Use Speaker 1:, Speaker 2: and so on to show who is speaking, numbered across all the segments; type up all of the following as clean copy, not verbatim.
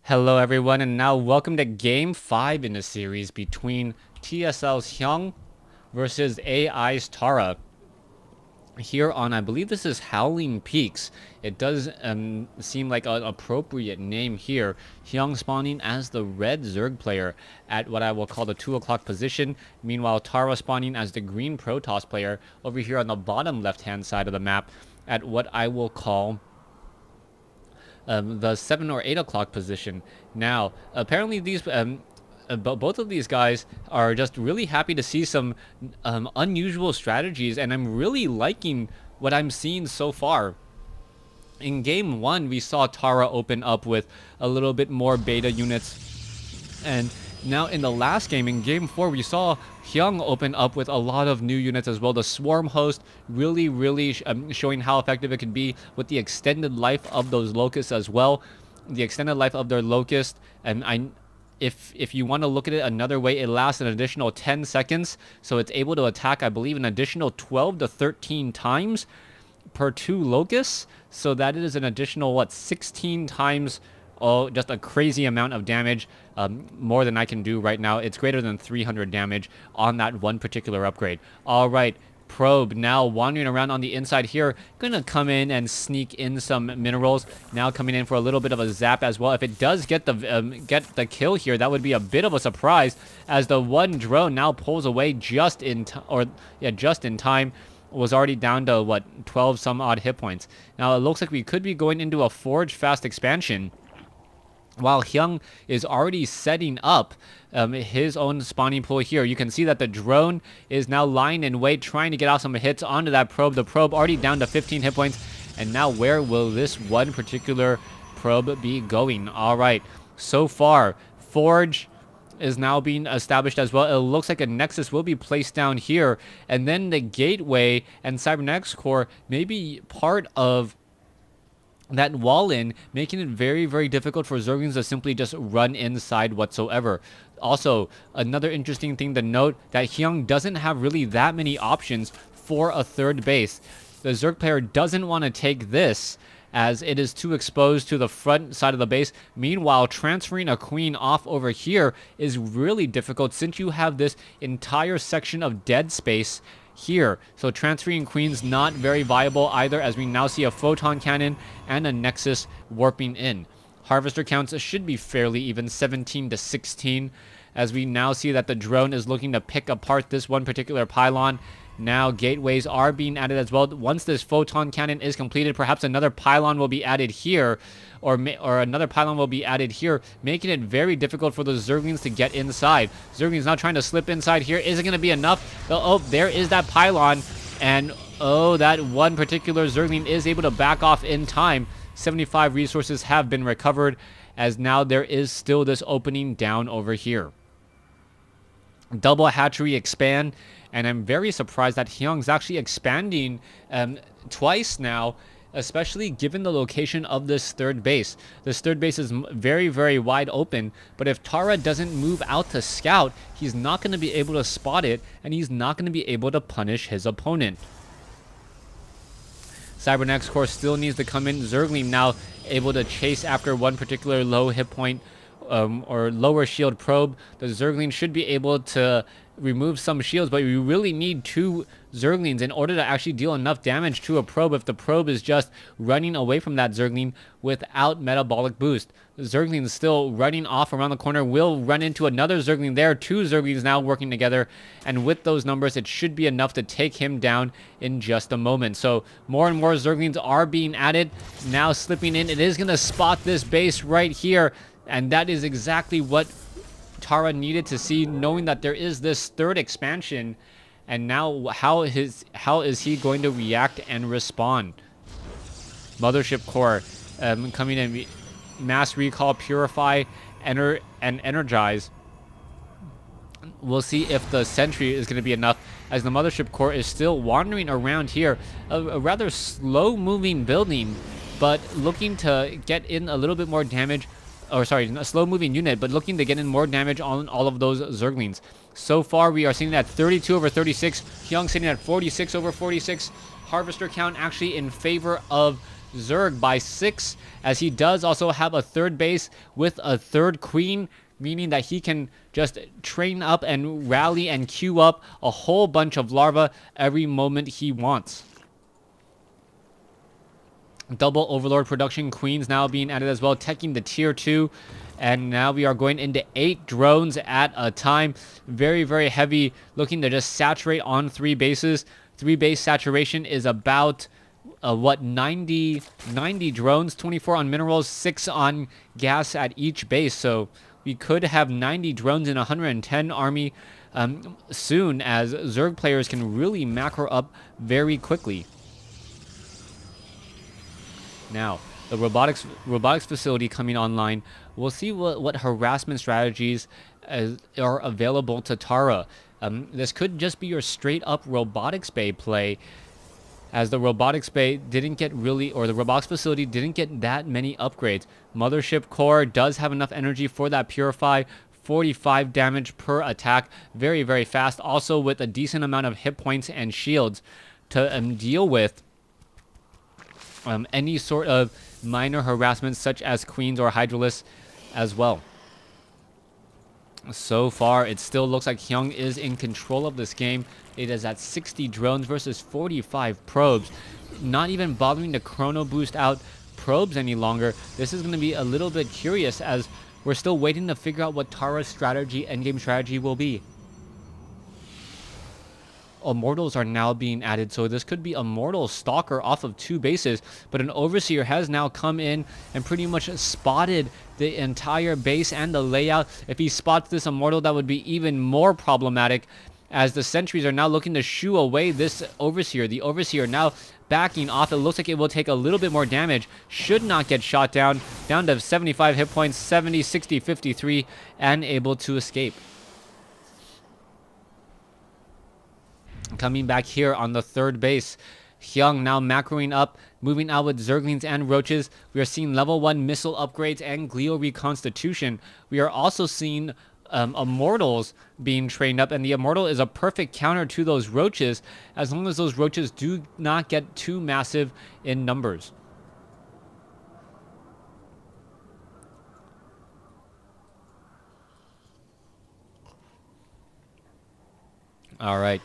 Speaker 1: Hello everyone, and now welcome to Game 5 in the series between TSL's Hyun versus AI's Tarra. Here on, I believe this is Howling Peaks. It does seem like an appropriate name here. Hyun spawning as the red Zerg player at what I will call the 2 o'clock position. Meanwhile, Tarra spawning as the green Protoss player over here on the bottom left-hand side of the map at what I will call the 7 or 8 o'clock position. Now, apparently both of these guys are just really happy to see some unusual strategies, and I'm really liking what I'm seeing so far. In game 1, we saw Tarra open up with a little bit more beta units, and now in the last game, in game 4, we saw Hyun open up with a lot of new units as well. The Swarm Host really showing how effective it can be with the extended life of those locusts as well. The extended life of their locust, and if you want to look at it another way, it lasts an additional 10 seconds, so it's able to attack, I believe, an additional 12 to 13 times per 2 locusts. So that is an additional 16 times. Oh, just a crazy amount of damage, more than I can do right now. It's greater than 300 damage on that one particular upgrade. All right, Probe now wandering around on the inside here, gonna come in and sneak in some minerals. Now coming in for a little bit of a zap as well. If it does get the kill here, that would be a bit of a surprise, as the one drone now pulls away just in time. Was already down to 12 some odd hit points. Now it looks like we could be going into a Forge fast expansion, while Hyun is already setting up his own spawning pool here. You can see that the drone is now lying in wait, trying to get out some hits onto that probe. The probe already down to 15 hit points. And now where will this one particular probe be going? All right, so far, Forge is now being established as well. It looks like a Nexus will be placed down here. And then the Gateway and Cybernetics Core may be part of that wall in, making it very difficult for Zerglings to simply just run inside whatsoever. Also, another interesting thing to note, that Hyun doesn't have really that many options for a third base. The Zerg player doesn't want to take this, as it is too exposed to the front side of the base. Meanwhile, transferring a queen off over here is really difficult, since you have this entire section of dead space here. So transferring queens not very viable either, as we now see a photon cannon and a Nexus warping in. Harvester counts should be fairly even, 17 to 16, as we now see that the drone is looking to pick apart this one particular pylon. Now gateways are being added as well. Once this photon cannon is completed, perhaps another pylon will be added here, or another pylon will be added here, making it very difficult for the Zerglings to get inside. Zerglings now trying to slip inside here. Is it going to be enough? Oh, there is that pylon, and oh, that one particular Zergling is able to back off in time. 75 resources have been recovered, as now there is still this opening down over here. Double hatchery expand, and I'm very surprised that Hyun's actually expanding twice now, especially given the location of this third base. This third base is very wide open, but if Tarra doesn't move out to scout, he's not going to be able to spot it, and he's not going to be able to punish his opponent. Cybernetics Core still needs to come in. Zergling now able to chase after one particular low hit point or lower shield probe. The Zergling should be able to remove some shields, but we really need 2 Zerglings in order to actually deal enough damage to a probe if the probe is just running away from that Zergling without metabolic boost. The Zergling is still running off around the corner, will run into another Zergling there. 2 Zerglings now working together, and with those numbers, it should be enough to take him down in just a moment. So more and more Zerglings are being added, now slipping in. It is going to spot this base right here, and that is exactly what Tarra needed to see, knowing that there is this third expansion. And now how is he going to react and respond? Mothership Core coming in, mass recall, purify, enter, and energize. We'll see if the sentry is going to be enough, as the Mothership Core is still wandering around here. A rather slow moving building, but looking to get in a little bit more damage. Or sorry, a slow-moving unit, but looking to get in more damage on all of those Zerglings. So far, we are sitting at 32 over 36. Hyun sitting at 46 over 46. Harvester count actually in favor of Zerg by 6, as he does also have a third base with a third queen, meaning that he can just train up and rally and queue up a whole bunch of larvae every moment he wants. Double Overlord production queens now being added as well, teching the tier 2. And now we are going into 8 drones at a time. Very, very heavy, looking to just saturate on 3 bases. 3 base saturation is about, 90 drones, 24 on minerals, 6 on gas at each base. So we could have 90 drones in 110 army soon, as Zerg players can really macro up very quickly. Now, the robotics facility coming online. We'll see what harassment strategies are available to Tarra. This could just be your straight up robotics bay play, as the robotics bay didn't get or the robotics facility didn't get that many upgrades. Mothership core does have enough energy for that purify. 45 damage per attack, very, very fast. Also with a decent amount of hit points and shields to deal with any sort of minor harassment such as queens or hydralisks as well. So far, it still looks like Hyun is in control of this game. It is at 60 drones versus 45 probes. Not even bothering to chrono boost out probes any longer. This is going to be a little bit curious, as we're still waiting to figure out what Tarra's strategy, endgame strategy, will be. Immortals are now being added, so this could be Immortal Stalker off of 2 bases, but an Overseer has now come in and pretty much spotted the entire base and the layout. If he spots this Immortal, that would be even more problematic, as the sentries are now looking to shoo away this Overseer. The Overseer now backing off. It looks like it will take a little bit more damage. Should not get shot down to 75 hit points, 70, 60, 53, and able to escape. Coming back here on the third base, Hyun now macroing up, moving out with Zerglings and Roaches. We are seeing level 1 missile upgrades and Glio reconstitution. We are also seeing Immortals being trained up, and the Immortal is a perfect counter to those Roaches, as long as those Roaches do not get too massive in numbers. All right.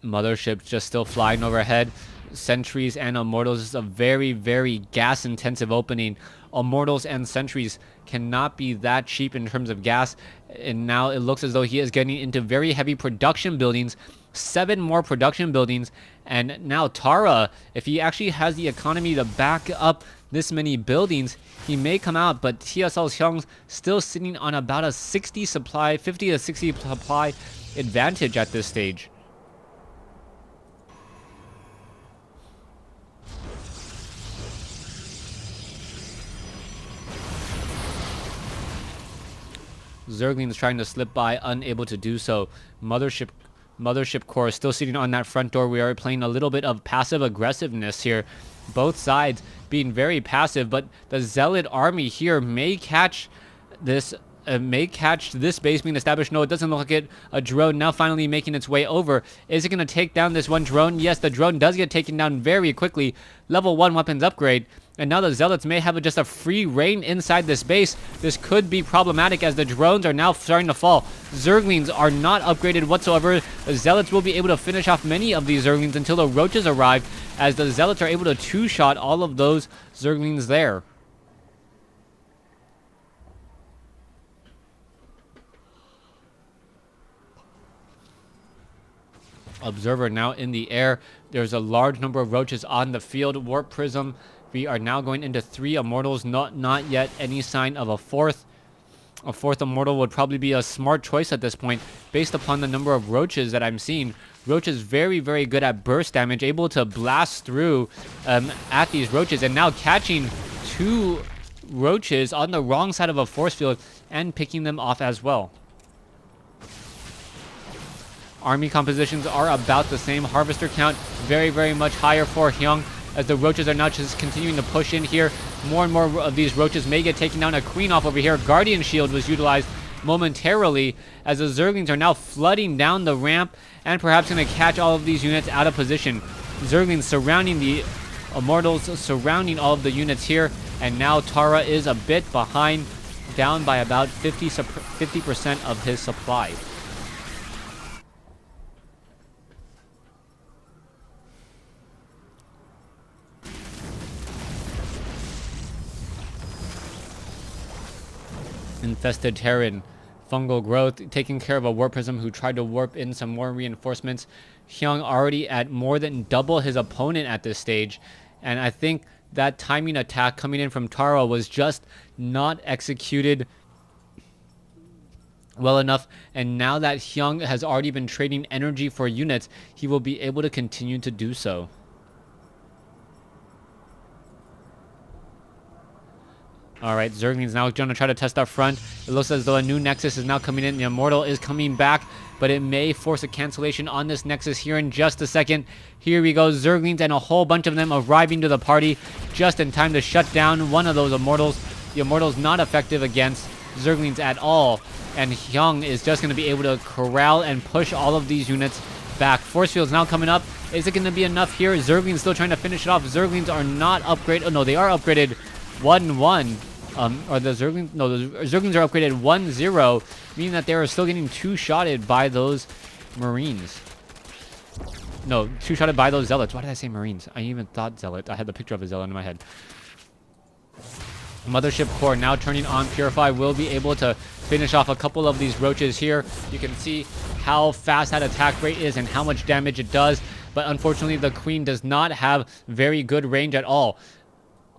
Speaker 1: Mothership just still flying overhead. Sentries and Immortals is a very, very gas-intensive opening. Immortals and Sentries cannot be that cheap in terms of gas. And now it looks as though he is getting into very heavy production buildings. 7 more production buildings. And now Tarra, if he actually has the economy to back up this many buildings, he may come out. But TSL's Hyung's still sitting on about a 60 supply, 50 to 60 supply advantage at this stage. Zerglings trying to slip by, unable to do so. Mothership core is still sitting on that front door. We are playing a little bit of passive aggressiveness here. Both sides being very passive, but the Zealot army here may catch this base being established. No, it doesn't look like it. A drone now finally making its way over. Is it going to take down this one drone? Yes, the drone does get taken down very quickly. Level 1 weapons upgrade. And now the Zealots may have just a free reign inside this base. This could be problematic, as the drones are now starting to fall. Zerglings are not upgraded whatsoever. The Zealots will be able to finish off many of these Zerglings until the Roaches arrive, as the Zealots are able to two-shot all of those Zerglings there. Observer now in the air. There's a large number of Roaches on the field. Warp Prism. We are now going into 3 Immortals. Not yet any sign of a fourth. A fourth Immortal would probably be a smart choice at this point, based upon the number of Roaches that I'm seeing. Roaches very, very good at burst damage, able to blast through at these Roaches, and now catching 2 Roaches on the wrong side of a force field and picking them off as well. Army compositions are about the same. Harvester count very, very much higher for Hyun, as the Roaches are now just continuing to push in here. More and more of these Roaches may get taken down. A Queen off over here. Guardian Shield was utilized momentarily, as the Zerglings are now flooding down the ramp and perhaps going to catch all of these units out of position. Zerglings surrounding the Immortals surrounding all of the units here, and now Tarra is a bit behind, down by about 50% of his supply. Infested Terran, fungal growth, taking care of a warp prism who tried to warp in some more reinforcements. Hyun already at more than double his opponent at this stage, and I think that timing attack coming in from Tarra was just not executed well enough, and now that Hyun has already been trading energy for units, he will be able to continue to do so. Alright, Zergling's now going to try to test up front. It looks as though a new Nexus is now coming in. The Immortal is coming back, but it may force a cancellation on this Nexus here in just a second. Here we go, Zerglings and a whole bunch of them arriving to the party just in time to shut down one of those Immortals. The Immortal's not effective against Zerglings at all, and Hyun is just going to be able to corral and push all of these units back. Force Field's now coming up. Is it going to be enough here? Zerglings still trying to finish it off. Zerglings are not upgraded. Oh no, they are upgraded 1-1. Or the Zerglings, no, the Zerglings are upgraded 1-0, meaning that they are still getting two-shotted by those Marines. No, two-shotted by those Zealots. Why did I say Marines? I even thought Zealot. I had the picture of a Zealot in my head. Mothership Core now turning on Purify will be able to finish off a couple of these roaches here. You can see how fast that attack rate is and how much damage it does, but unfortunately the Queen does not have very good range at all.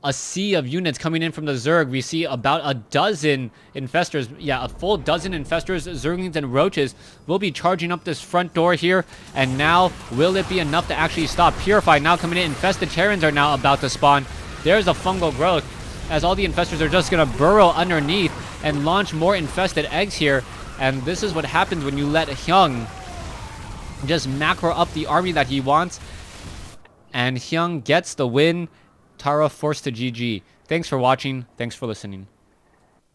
Speaker 1: A sea of units coming in from the Zerg. We see about a dozen infestors. Yeah, a full dozen infestors, Zerglings, and roaches will be charging up this front door here. And now, will it be enough to actually stop Purify? Now coming in, infested Terrans are now about to spawn. There's a fungal growth, as all the infestors are just going to burrow underneath and launch more infested eggs here. And this is what happens when you let Hyun just macro up the army that he wants. And Hyun gets the win. Tarra forced to GG. Thanks for watching. Thanks for listening.